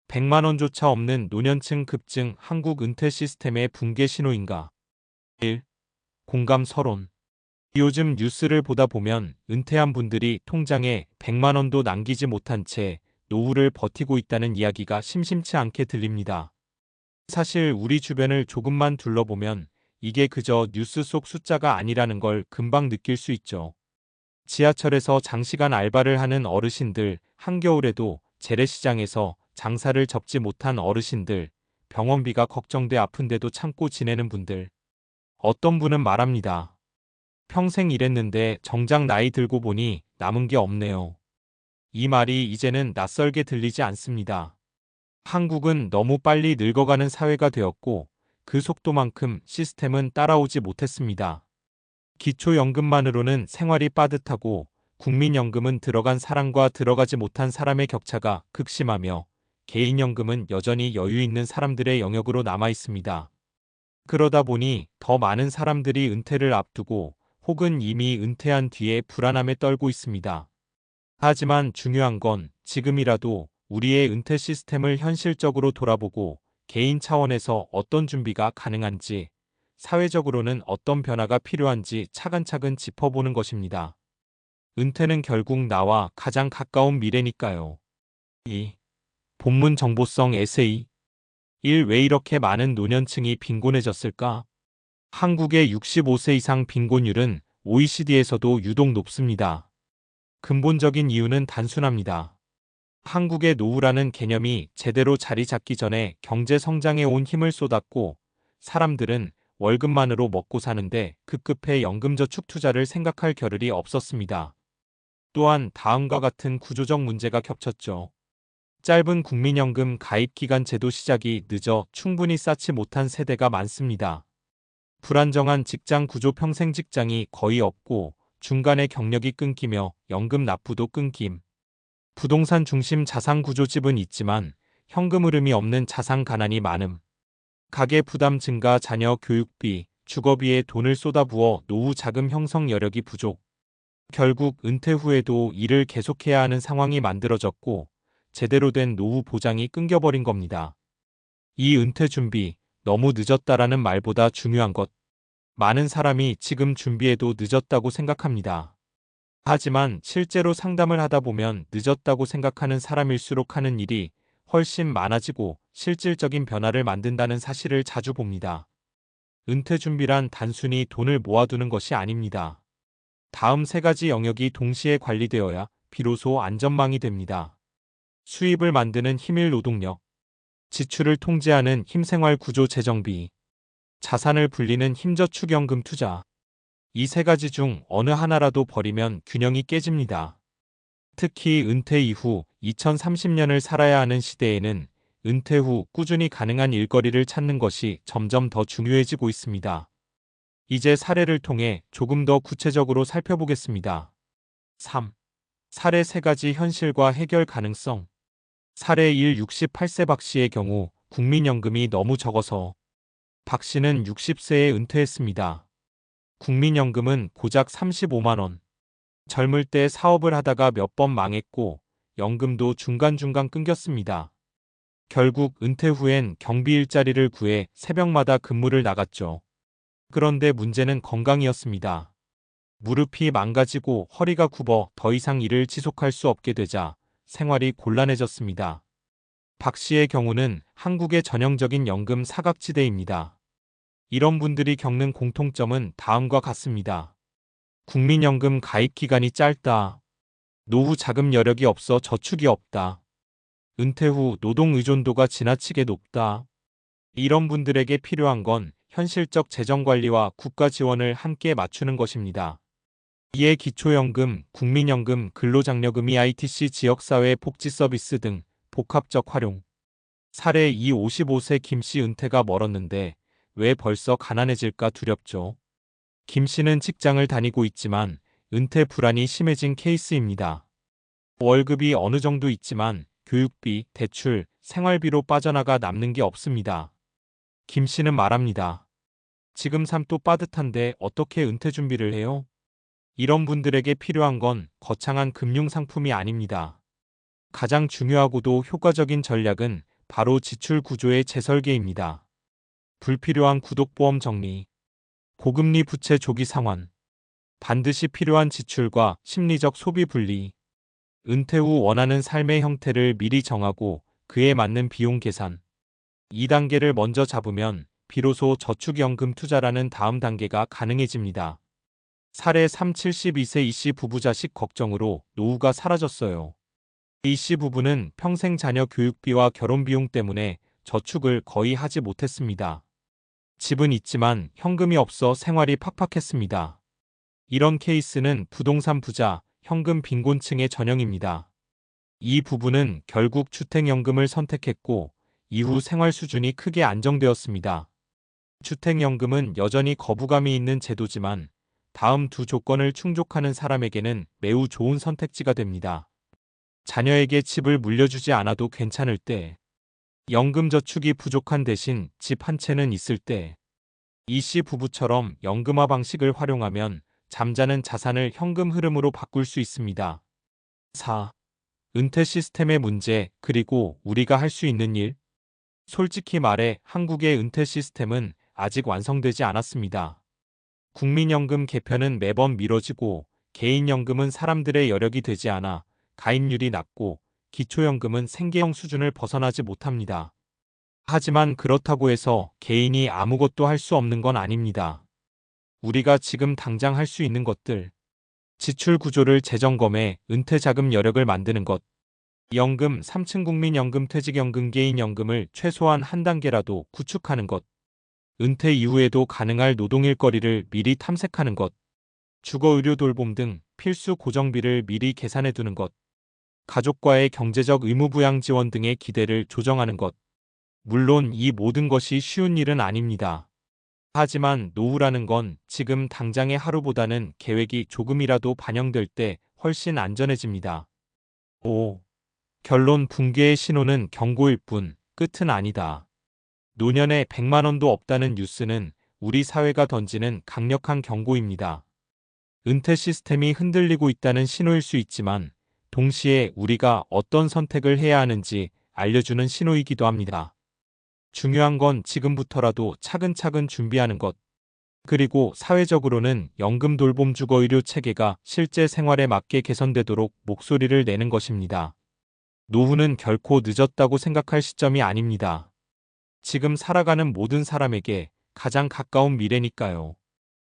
100만 원조차 없는 노년층 급증 한국 은퇴 시스템의 붕괴 신호인가? 1. 공감 서론. 요즘 뉴스를 보다 보면 은퇴한 분들이 통장에 100만 원도 남기지 못한 채 노후를 버티고 있다는 이야기가 심심치 않게 들립니다. 사실 우리 주변을 조금만 둘러보면 이게 그저 뉴스 속 숫자가 아니라는 걸 금방 느낄 수 있죠. 지하철에서 장시간 알바를 하는 어르신들, 한겨울에도 재래시장에서 장사를 접지 못한 어르신들, 병원비가 걱정돼 아픈데도 참고 지내는 분들. 어떤 분은 말합니다. 평생 일했는데 정작 나이 들고 보니 남은 게 없네요. 이 말이 이제는 낯설게 들리지 않습니다. 한국은 너무 빨리 늙어가는 사회가 되었고 그 속도만큼 시스템은 따라오지 못했습니다. 기초연금만으로는 생활이 빠듯하고 국민연금은 들어간 사람과 들어가지 못한 사람의 격차가 극심하며 개인연금은 여전히 여유 있는 사람들의 영역으로 남아 있습니다. 그러다 보니 더 많은 사람들이 은퇴를 앞두고 혹은 이미 은퇴한 뒤에 불안함에 떨고 있습니다. 하지만 중요한 건 지금이라도 우리의 은퇴 시스템을 현실적으로 돌아보고 개인 차원에서 어떤 준비가 가능한지, 사회적으로는 어떤 변화가 필요한지 차근차근 짚어보는 것입니다. 은퇴는 결국 나와 가장 가까운 미래니까요. 2. 본문 정보성 에세이. 1. 왜 이렇게 많은 노년층이 빈곤해졌을까? 한국의 65세 이상 빈곤율은 OECD에서도 유독 높습니다. 근본적인 이유는 단순합니다. 한국의 노후라는 개념이 제대로 자리 잡기 전에 경제 성장에 온 힘을 쏟았고 사람들은 월급만으로 먹고 사는데 급급해 연금저축 투자를 생각할 겨를이 없었습니다. 또한 다음과 같은 구조적 문제가 겹쳤죠. 짧은 국민연금 가입기간 제도 시작이 늦어 충분히 쌓지 못한 세대가 많습니다. 불안정한 직장 구조 평생 직장이 거의 없고 중간에 경력이 끊기며 연금 납부도 끊김. 부동산 중심 자산 구조집은 있지만 현금 흐름이 없는 자산 가난이 많음. 가계 부담 증가 자녀 교육비, 주거비에 돈을 쏟아부어 노후 자금 형성 여력이 부족. 결국 은퇴 후에도 일을 계속해야 하는 상황이 만들어졌고 제대로 된 노후 보장이 끊겨버린 겁니다. 이 은퇴 준비, 너무 늦었다라는 말보다 중요한 것. 많은 사람이 지금 준비해도 늦었다고 생각합니다. 하지만 실제로 상담을 하다 보면 늦었다고 생각하는 사람일수록 하는 일이 훨씬 많아지고 실질적인 변화를 만든다는 사실을 자주 봅니다. 은퇴 준비란 단순히 돈을 모아두는 것이 아닙니다. 다음 세 가지 영역이 동시에 관리되어야 비로소 안전망이 됩니다. 수입을 만드는 힘일 노동력, 지출을 통제하는 힘생활 구조 재정비, 자산을 불리는 힘저축연금 투자. 이 세 가지 중 어느 하나라도 버리면 균형이 깨집니다. 특히 은퇴 이후 2030년을 살아야 하는 시대에는 은퇴 후 꾸준히 가능한 일거리를 찾는 것이 점점 더 중요해지고 있습니다. 이제 사례를 통해 조금 더 구체적으로 살펴보겠습니다. 3. 사례 세 가지 현실과 해결 가능성. 사례 1. 68세 박 씨의 경우 국민연금이 너무 적어서 박 씨는 60세에 은퇴했습니다. 국민연금은 고작 35만 원. 젊을 때 사업을 하다가 몇 번 망했고 연금도 중간중간 끊겼습니다. 결국 은퇴 후엔 경비 일자리를 구해 새벽마다 근무를 나갔죠. 그런데 문제는 건강이었습니다. 무릎이 망가지고 허리가 굽어 더 이상 일을 지속할 수 없게 되자 생활이 곤란해졌습니다. 박 씨의 경우는 한국의 전형적인 연금 사각지대입니다. 이런 분들이 겪는 공통점은 다음과 같습니다. 국민연금 가입 기간이 짧다. 노후 자금 여력이 없어 저축이 없다. 은퇴 후 노동 의존도가 지나치게 높다. 이런 분들에게 필요한 건 현실적 재정관리와 국가 지원을 함께 맞추는 것입니다. 이에 기초연금, 국민연금, 근로장려금, EITC, 지역사회 복지 서비스 등 복합적 활용. 사례 2. 55세 김씨 은퇴가 멀었는데 왜 벌써 가난해질까 두렵죠. 김 씨는 직장을 다니고 있지만 은퇴 불안이 심해진 케이스입니다. 월급이 어느 정도 있지만 교육비, 대출, 생활비로 빠져나가 남는 게 없습니다. 김 씨는 말합니다. 지금 삶도 빠듯한데 어떻게 은퇴 준비를 해요? 이런 분들에게 필요한 건 거창한 금융 상품이 아닙니다. 가장 중요하고도 효과적인 전략은 바로 지출 구조의 재설계입니다. 불필요한 구독보험 정리, 고금리 부채 조기 상환, 반드시 필요한 지출과 심리적 소비 분리, 은퇴 후 원하는 삶의 형태를 미리 정하고 그에 맞는 비용 계산. 2단계를 먼저 잡으면 비로소 저축연금 투자라는 다음 단계가 가능해집니다. 사례 3 72세 E씨 부부 자식 걱정으로 노후가 사라졌어요. A씨 부부는 평생 자녀 교육비와 결혼 비용 때문에 저축을 거의 하지 못했습니다. 집은 있지만 현금이 없어 생활이 팍팍했습니다. 이런 케이스는 부동산 부자, 현금 빈곤층의 전형입니다. 이 부부는 결국 주택연금을 선택했고 이후 생활 수준이 크게 안정되었습니다. 주택연금은 여전히 거부감이 있는 제도지만 다음 두 조건을 충족하는 사람에게는 매우 좋은 선택지가 됩니다. 자녀에게 집을 물려주지 않아도 괜찮을 때, 연금 저축이 부족한 대신 집 한 채는 있을 때, E씨 부부처럼 연금화 방식을 활용하면 잠자는 자산을 현금 흐름으로 바꿀 수 있습니다. 4. 은퇴 시스템의 문제, 그리고 우리가 할 수 있는 일. 솔직히 말해 한국의 은퇴 시스템은 아직 완성되지 않았습니다. 국민연금 개편은 매번 미뤄지고 개인연금은 사람들의 여력이 되지 않아 가입률이 낮고 기초연금은 생계형 수준을 벗어나지 못합니다. 하지만 그렇다고 해서 개인이 아무것도 할 수 없는 건 아닙니다. 우리가 지금 당장 할 수 있는 것들. 지출 구조를 재점검해 은퇴 자금 여력을 만드는 것. 연금 3층 국민연금 퇴직연금 개인연금을 최소한 한 단계라도 구축하는 것. 은퇴 이후에도 가능할 노동일거리를 미리 탐색하는 것. 주거의료 돌봄 등 필수 고정비를 미리 계산해 두는 것. 가족과의 경제적 의무부양 지원 등의 기대를 조정하는 것. 물론 이 모든 것이 쉬운 일은 아닙니다. 하지만 노후라는 건 지금 당장의 하루보다는 계획이 조금이라도 반영될 때 훨씬 안전해집니다. 5. 결론 붕괴의 신호는 경고일 뿐 끝은 아니다. 노년에 100만 원도 없다는 뉴스는 우리 사회가 던지는 강력한 경고입니다. 은퇴 시스템이 흔들리고 있다는 신호일 수 있지만 동시에 우리가 어떤 선택을 해야 하는지 알려주는 신호이기도 합니다. 중요한 건 지금부터라도 차근차근 준비하는 것. 그리고 사회적으로는 연금 돌봄 주거의료 체계가 실제 생활에 맞게 개선되도록 목소리를 내는 것입니다. 노후는 결코 늦었다고 생각할 시점이 아닙니다. 지금 살아가는 모든 사람에게 가장 가까운 미래니까요.